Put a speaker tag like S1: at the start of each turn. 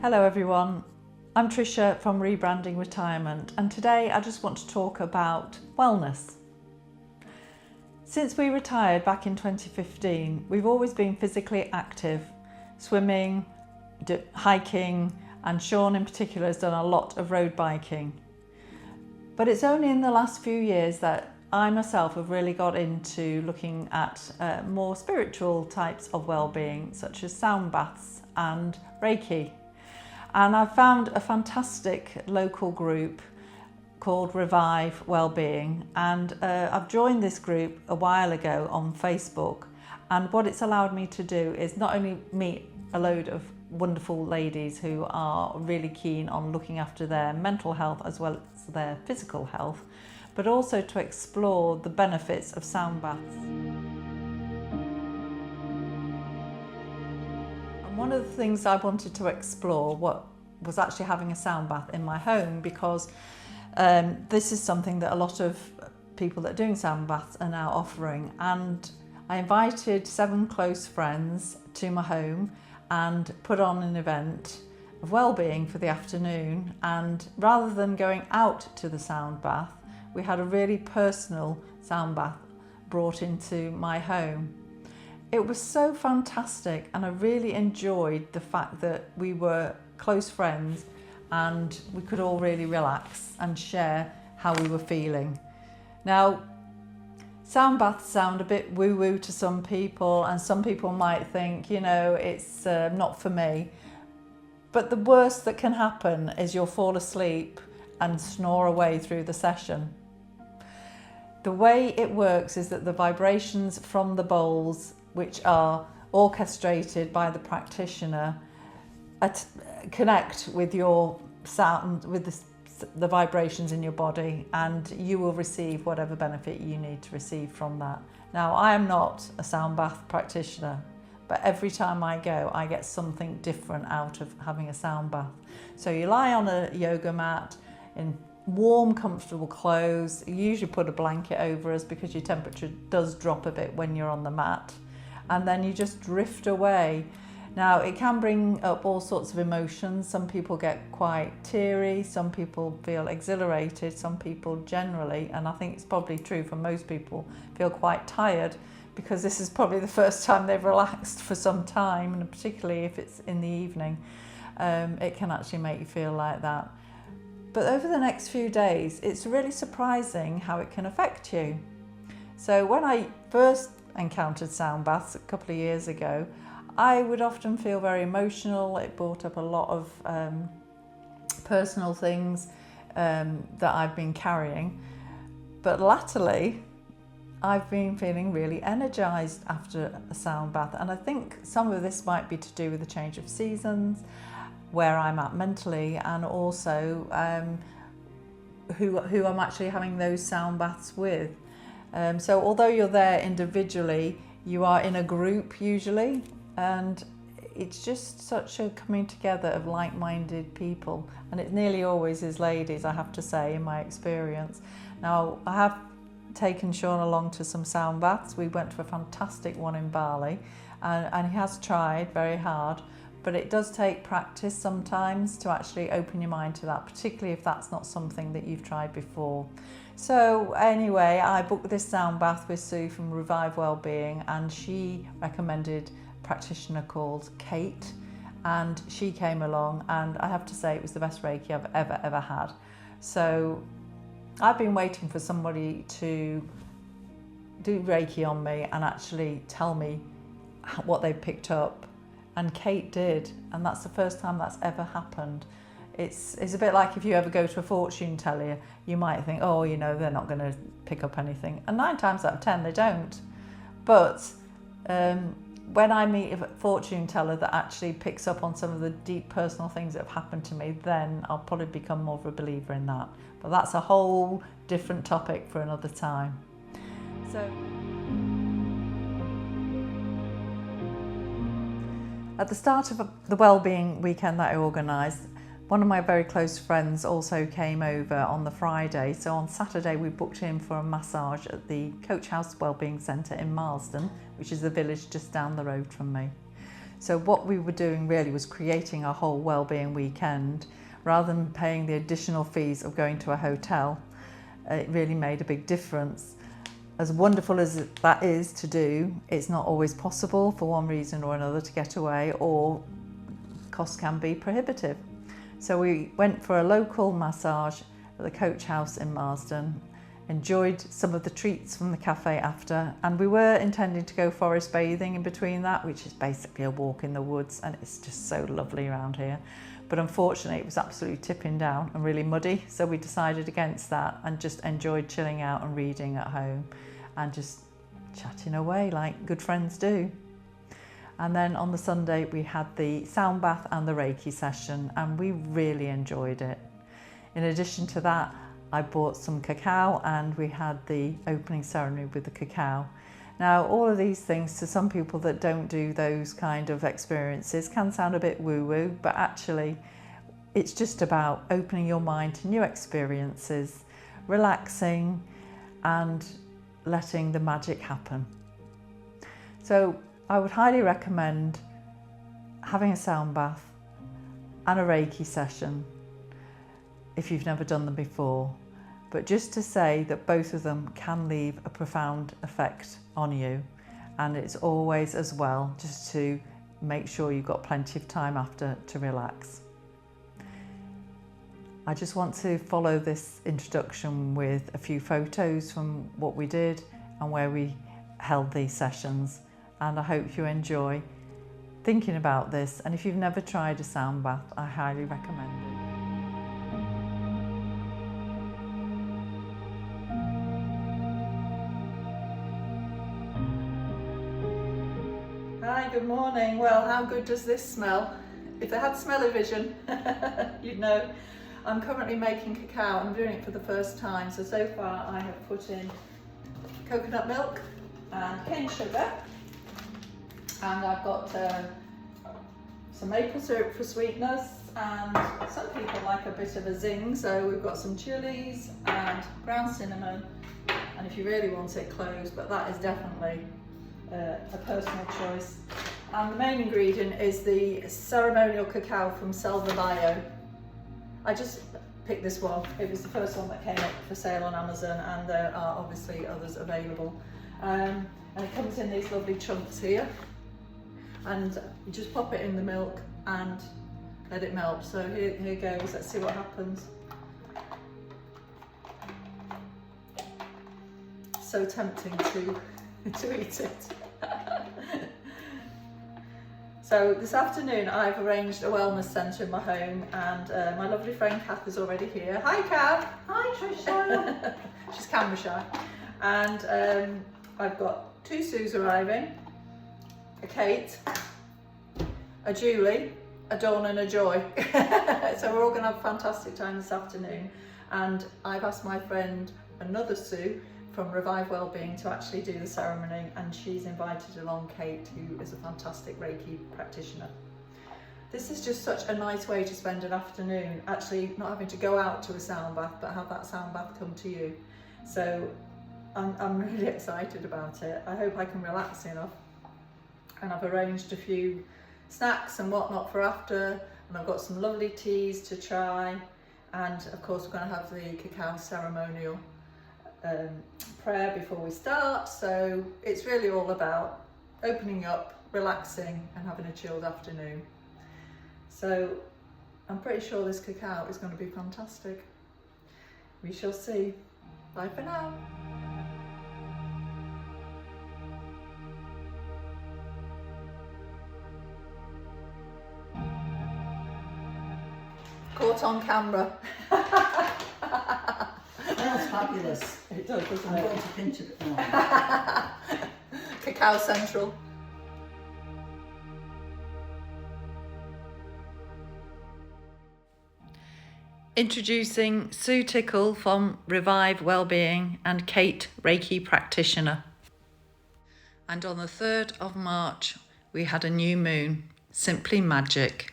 S1: Hello everyone, I'm Tricia from Rebranding Retirement, and today I just want to talk about wellness. Since we retired back in 2015, we've always been physically active, swimming, hiking, and Sean in particular has done a lot of road biking. But it's only in the last few years that I myself have really got into looking at more spiritual types of well-being, such as sound baths and Reiki. And I've found a fantastic local group called Revive Wellbeing, and I've joined this group a while ago on Facebook, and what it's allowed me to do is not only meet a load of wonderful ladies who are really keen on looking after their mental health as well as their physical health, but also to explore the benefits of sound baths. One of the things I wanted to explore was actually having a sound bath in my home, because this is something that a lot of people that are doing sound baths are now offering. And I invited 7 close friends to my home and put on an event of well-being for the afternoon. And rather than going out to the sound bath, we had a really personal sound bath brought into my home. It was so fantastic, and I really enjoyed the fact that we were close friends and we could all really relax and share how we were feeling. Now, sound baths sound a bit woo-woo to some people, and some people might think, you know, it's not for me. But the worst that can happen is you'll fall asleep and snore away through the session. The way it works is that the vibrations from the bowls, which are orchestrated by the practitioner, connect with your sound, with the vibrations in your body, and you will receive whatever benefit you need to receive from that. Now, I am not a sound bath practitioner, but every time I go, I get something different out of having a sound bath. So you lie on a yoga mat in warm, comfortable clothes. You usually put a blanket over us because your temperature does drop a bit when you're on the mat. And then you just drift away. Now, it can bring up all sorts of emotions. Some people get quite teary, some people feel exhilarated, some people generally, and I think it's probably true for most people, feel quite tired, because this is probably the first time they've relaxed for some time, and particularly if it's in the evening, it can actually make you feel like that. But over the next few days, it's really surprising how it can affect you. So when I first encountered sound baths a couple of years ago, I would often feel very emotional. It brought up a lot of personal things that I've been carrying. But latterly, I've been feeling really energised after a sound bath. And I think some of this might be to do with the change of seasons, where I'm at mentally, and also who I'm actually having those sound baths with. So although you're there individually, you are in a group usually, and it's just such a coming together of like-minded people, and it nearly always is ladies, I have to say, in my experience. Now, I have taken Sean along to some sound baths. We went to a fantastic one in Bali, and he has tried very hard, but it does take practice sometimes to actually open your mind to that, particularly if that's not something that you've tried before. So anyway, I booked this sound bath with Sue from Revive Wellbeing, and she recommended a practitioner called Kate, and she came along, and I have to say it was the best Reiki I've ever had. So I've been waiting for somebody to do Reiki on me and actually tell me what they picked up. And Kate did, and that's the first time that's ever happened. It's a bit like if you ever go to a fortune teller, you might think, oh, you know, they're not going to pick up anything. And 9 times out of 10, they don't. But when I meet a fortune teller that actually picks up on some of the deep personal things that have happened to me, then I'll probably become more of a believer in that. But that's a whole different topic for another time. So, at the start of the wellbeing weekend that I organised, one of my very close friends also came over on the Friday. So on Saturday we booked in for a massage at the Coach House Wellbeing Centre in Marsden, which is the village just down the road from me. So what we were doing really was creating a whole wellbeing weekend rather than paying the additional fees of going to a hotel. It really made a big difference. As wonderful as that is to do, it's not always possible for one reason or another to get away, or costs can be prohibitive. So we went for a local massage at the Coach House in Marsden, enjoyed some of the treats from the cafe after, and we were intending to go forest bathing in between that, which is basically a walk in the woods, and it's just so lovely around here. But unfortunately it was absolutely tipping down and really muddy, so we decided against that and just enjoyed chilling out and reading at home and just chatting away like good friends do. And then on the Sunday we had the Soundbath and the Reiki session, and we really enjoyed it. In addition to that, I bought some cacao and we had the opening ceremony with the cacao. Now, all of these things, to some people that don't do those kind of experiences, can sound a bit woo-woo, but actually it's just about opening your mind to new experiences, relaxing and letting the magic happen. So I would highly recommend having a sound bath and a Reiki session if you've never done them before. But just to say that both of them can leave a profound effect on you, and it's always as well just to make sure you've got plenty of time after to relax. I just want to follow this introduction with a few photos from what we did and where we held these sessions, and I hope you enjoy thinking about this. And if you've never tried a sound bath, I highly recommend it. Hi, good morning. Well, how good does this smell? If they had smell-o-vision, you'd know. I'm currently making cacao and I'm doing it for the first time. So far I have put in coconut milk and cane sugar, and I've got some maple syrup for sweetness, and some people like a bit of a zing, so we've got some chilies and ground cinnamon, and if you really want it, cloves, but that is definitely a personal choice. And the main ingredient is the ceremonial cacao from Selva Bio. I just picked this one. It was the first one that came up for sale on Amazon, and there are obviously others available. And it comes in these lovely chunks here, and you just pop it in the milk and let it melt. So here goes. Let's see what happens. So tempting to eat it. So this afternoon I've arranged a wellness centre in my home, and my lovely friend Kath is already here. Hi Kath!
S2: Hi Tricia!
S1: She's camera shy. And I've got two Sues arriving, a Kate, a Julie, a Dawn and a Joy. So we're all going to have a fantastic time this afternoon, and I've asked my friend, another Sue from Revive Wellbeing, to actually do the ceremony, and she's invited along Kate, who is a fantastic Reiki practitioner. This is just such a nice way to spend an afternoon, actually not having to go out to a sound bath, but have that sound bath come to you. So I'm really excited about it. I hope I can relax enough, and I've arranged a few snacks and whatnot for after, and I've got some lovely teas to try, and of course we're going to have the cacao ceremonial prayer before we start. So it's really all about opening up, relaxing and having a chilled afternoon. So I'm pretty sure this cacao is going to be fantastic. We shall see. Bye for now. Caught on camera.
S2: Smells fabulous.
S1: It does, doesn't
S2: I'm
S1: it?
S2: going to pinch a bit more.
S1: Cacao Central. Introducing Sue Tickle from Revive Wellbeing and Kate, Reiki practitioner. And on the 3rd of March, we had a new moon, simply magic.